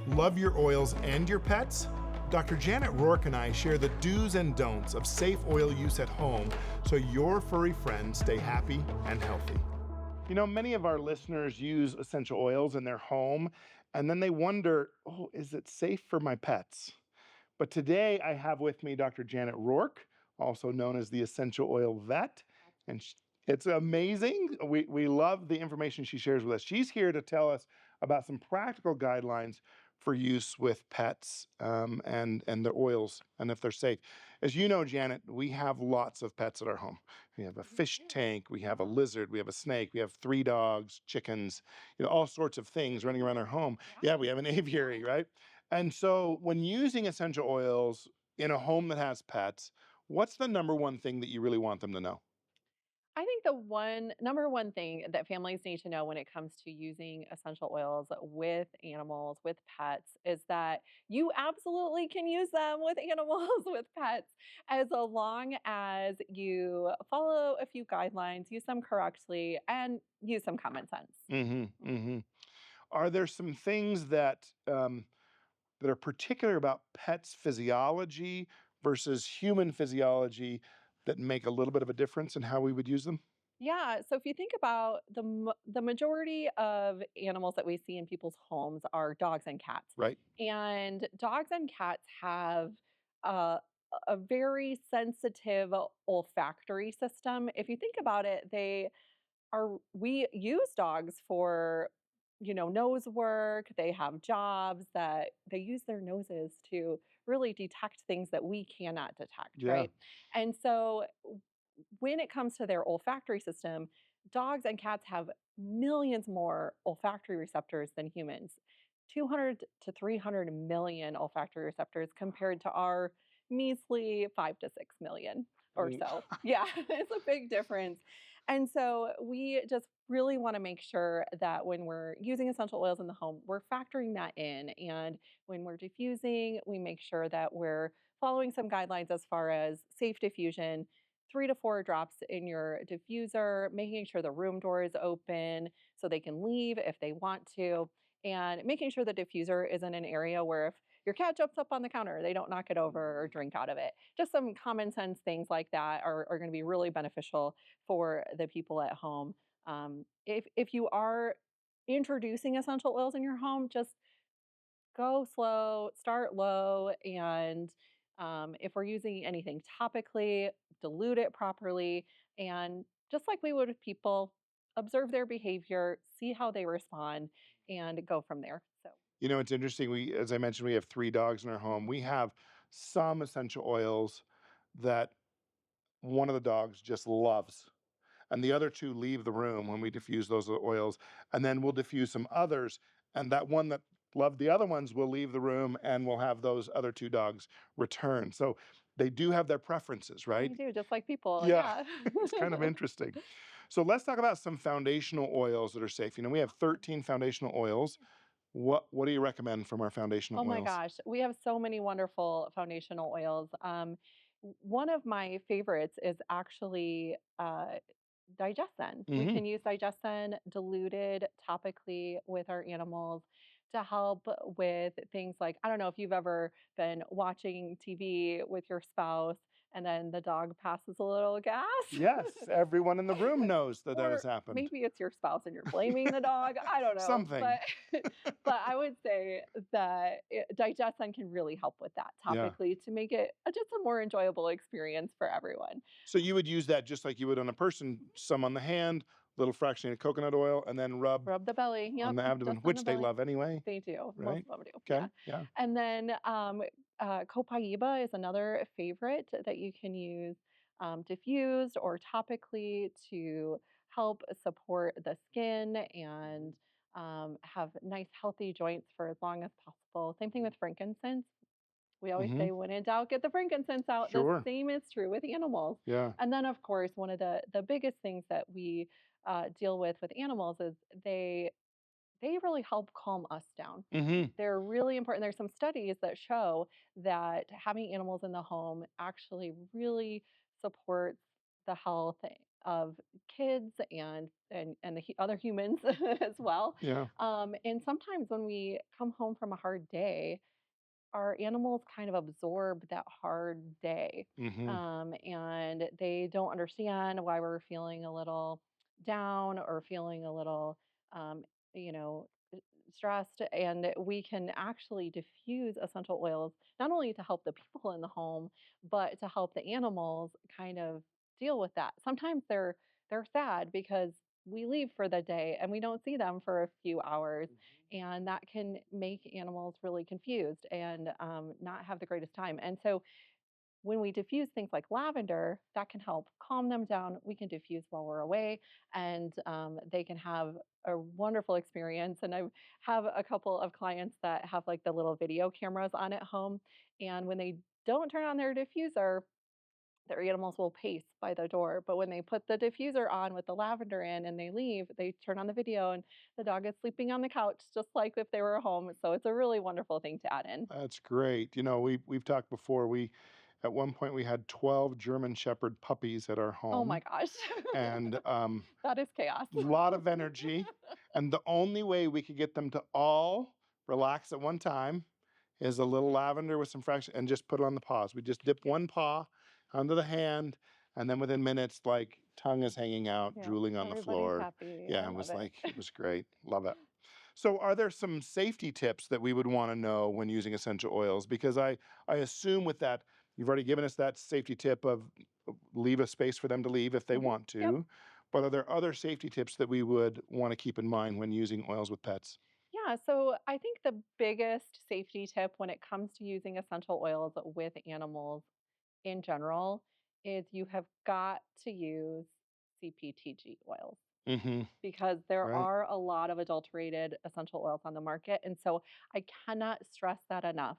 Love your oils and your pets? Dr. Janet Roark and I share the do's and don'ts of safe oil use at home so your furry friends stay happy and healthy. You know, many of our listeners use essential oils in their home and then they wonder, oh, is it safe for my pets? But today I have with me Dr. Janet Roark, also known as the Essential Oil Vet. And it's amazing. We love the information she shares with us. She's here to tell us about some practical guidelines for use with pets and their oils and if they're safe. As you know, Janet, we have lots of pets at our home. We have a fish tank, we have a lizard, we have a snake, we have 3 dogs, chickens, all sorts of things running around our home. Yeah, we have an aviary, right? And so when using essential oils in a home that has pets, what's the number one thing that you really want them to know? I think the number one thing that families need to know when it comes to using essential oils with animals, with pets, is that you absolutely can use them with animals, with pets, as long as you follow a few guidelines, use them correctly, and use some common sense. Are there some things that are particular about pets' physiology versus human physiology that make a little bit of a difference in how we would use them? Yeah, so if you think about the majority of animals that we see in people's homes are dogs and cats. Right? And dogs and cats have a, a very sensitive olfactory system. If you think about it, we use dogs for, nose work. They have jobs that they use their noses to really detect things that we cannot detect, Yeah. right? And so when it comes to their olfactory system, dogs and cats have millions more olfactory receptors than humans. 200 to 300 million olfactory receptors compared to our measly 5 to 6 million or Mm. so. Yeah, it's a big difference. And so we just really want to make sure that when we're using essential oils in the home, we're factoring that in. And when we're diffusing, we make sure that we're following some guidelines as far as safe diffusion, 3 to 4 drops in your diffuser, making sure the room door is open so they can leave if they want to, and making sure the diffuser is in an area where if your cat jumps up on the counter, they don't knock it over or drink out of it. Just some common sense things like that are going to be really beneficial for the people at home. If you are introducing essential oils in your home, just go slow, start low, and if we're using anything topically, dilute it properly, and just like we would with people, observe their behavior, see how they respond, and go from there. So, You know, it's interesting. As I mentioned, we have 3 dogs in our home. We have some essential oils that one of the dogs just loves, and the other 2 leave the room when we diffuse those oils, and then we'll diffuse some others, and that one that loved the other ones will leave the room, and we'll have those other 2 dogs return. So they do have their preferences, right? they do, just like people. Yeah, Yeah. it's kind of interesting. So let's talk about some foundational oils that are safe. You know, we have 13 foundational oils. What do you recommend from our foundational Oh my oils? gosh, we have so many wonderful foundational oils. One of my favorites is actually Digesten. We Mhm. can use Digesten diluted topically with our animals to help with things like, I don't know if you've ever been watching TV with your spouse and then the dog passes a little gas. Yes, everyone in the room knows that that has Or happened. maybe it's your spouse and you're blaming the dog. I don't know, Something. but but I would say that Digestion can really help with that Yeah. topically to make it just a more enjoyable experience for everyone. So you would use that just like you would on a person, some on the hand, little fraction of coconut oil, and then rub Rub the belly. on Yep, the abdomen, just on the which they belly. love anyway, They do. Most right? of them do. Okay. Yeah. Yeah. And then copaiba is another favorite that you can use diffused or topically to help support the skin and have nice, healthy joints for as long as possible. Same thing with frankincense. We always Hmm. say, when in doubt, get the frankincense out. The Sure. same is true with animals. Yeah. And then, of course, one of the biggest things that we deal with animals is they really help calm us down. Hmm. They're really important. There's some studies that show that having animals in the home actually really supports the health of kids and the other humans as well. Yeah. And sometimes when we come home from a hard day, our animals kind of absorb that hard day. Mm-hmm. And they don't understand why we're feeling a little down or feeling a little, um, you know, stressed. And we can actually diffuse essential oils not only to help the people in the home, but to help the animals kind of deal with that. Sometimes they're sad because we leave for the day and we don't see them for a few hours, and that can make animals really confused and not have the greatest time. And so when we diffuse things like lavender, that can help calm them down. We can diffuse while we're away, and they can have a wonderful experience. And I have a couple of clients that have like the little video cameras on at home, and when they don't turn on their diffuser, their animals will pace by the door. But when they put the diffuser on with the lavender in and they leave, they turn on the video and the dog is sleeping on the couch just like if they were home. So it's a really wonderful thing to add in. That's great. You know, we've talked before. We at one point we had 12 German Shepherd puppies at our Oh my home, gosh. and That is chaos. lot of energy. And the only way we could get them to all relax at one time is a little lavender with some fresh and just put it on the paws. We just dip one paw under the hand, and then within minutes, like tongue is hanging out, Yeah, drooling on the everybody's floor. happy. I Yeah, love it. it was great. Love it. So are there some safety tips that we would want to know when using essential oils? Because I assume with that, you've already given us that safety tip of leave a space for them to leave if they Mhm. want Yep. to. But are there other safety tips that we would want to keep in mind when using oils with pets? Yeah, so I think the biggest safety tip when it comes to using essential oils with animals in general is you have got to use CPTG oils, Mm-hmm. because there Right. are a lot of adulterated essential oils on the market. And so I cannot stress that enough,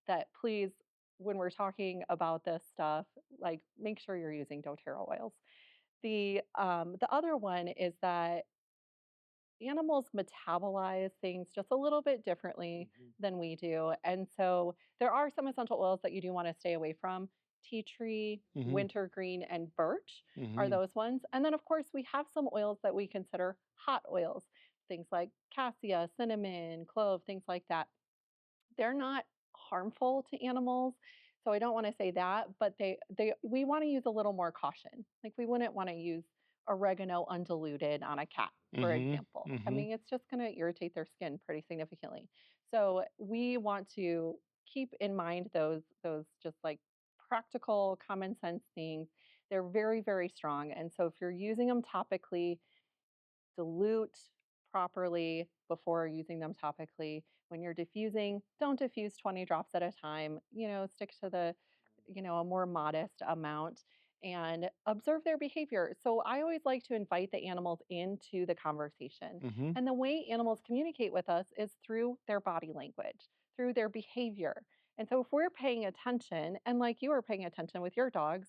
that please, when we're talking about this stuff, like make sure you're using doTERRA oils. The other one is that animals metabolize things just a little bit differently than we do. And so there are some essential oils that you do want to stay away from. Tea tree, Mm-hmm. wintergreen, and birch are Mm-hmm. those ones. And then, of course, we have some oils that we consider hot oils, things like cassia, cinnamon, clove, things like that. They're not harmful to animals, so I don't wanna say that, but they we wanna use a little more caution. Like, we wouldn't wanna use oregano undiluted on a cat, for Mm-hmm. example. I Mm-hmm. mean, it's just gonna irritate their skin pretty significantly. So, we want to keep in mind those just, like, practical, common sense things. They're very, very strong, and so if you're using them topically, dilute properly before using them topically. When you're diffusing, don't diffuse 20 drops at a time. Stick to a more modest amount and observe their behavior. So I always like to invite the animals into the conversation. Mm-hmm. And the way animals communicate with us is through their body language, through their behavior. And so if we're paying attention, and like you were paying attention with your dogs,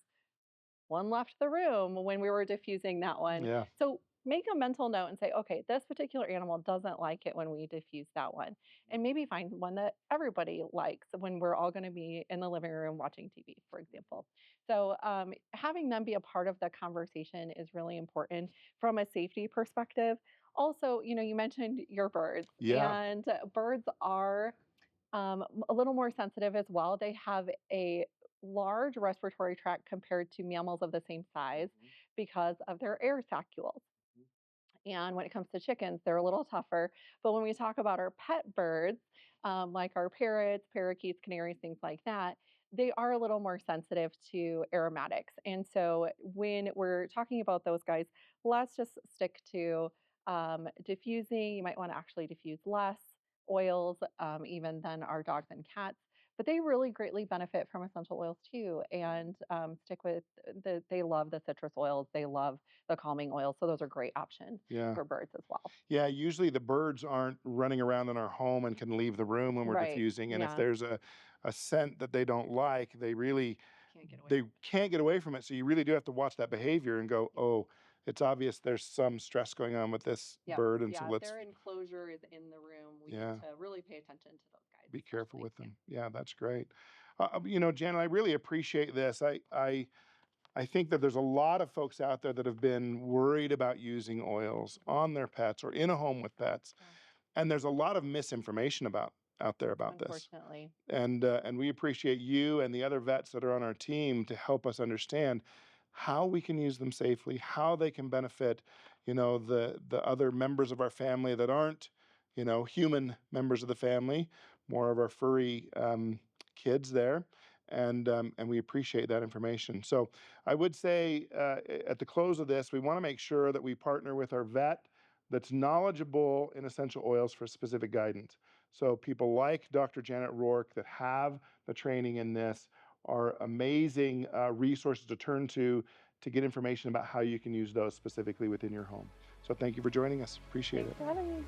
one left the room when we were diffusing that one. Yeah. So make a mental note and say, okay, this particular animal doesn't like it when we diffuse that one. And maybe find one that everybody likes when we're all going to be in the living room watching TV, for example. So having them be a part of the conversation is really important from a safety perspective. Also, you mentioned your birds, Yeah. and birds are a little more sensitive as well. They have a large respiratory tract compared to mammals of the same size because of their air sacules. And when it comes to chickens, they're a little tougher. But when we talk about our pet birds, like our parrots, parakeets, canaries, things like that, they are a little more sensitive to aromatics. And so when we're talking about those guys, let's just stick to diffusing. You might want to actually diffuse less oils, even than our dogs and cats. But they really greatly benefit from essential oils too, and stick with they love the citrus oils. They love the calming oils. So those are great options Yeah. for birds as well. Yeah, usually the birds aren't running around in our home and can leave the room when we're Right. diffusing. And if Yeah. there's a scent that they don't like, Can't get away they from it. can't get away from it. So you really do have to watch that behavior and go, Yep. oh, it's obvious there's some stress going on with this Yep. bird. And so Yeah. If let's, their enclosure is in the room, we need yeah, to really pay attention to those guys, be careful especially. with Yeah. them. Yeah, that's great. Janet, I really appreciate this. I think that there's a lot of folks out there that have been worried about using oils on their pets or in a home with pets. Yeah. And there's a lot of misinformation out there about this. Unfortunately. And we appreciate you and the other vets that are on our team to help us understand how we can use them safely, how they can benefit, the other members of our family that aren't, human members of the family, more of our furry kids there. And we appreciate that information. So I would say at the close of this, we want to make sure that we partner with our vet that's knowledgeable in essential oils for specific guidance. So people like Dr. Janet Roarke that have the training in this are amazing resources to turn to get information about how you can use those specifically within your home. So thank you for joining us. Appreciate Thanks it. for having me.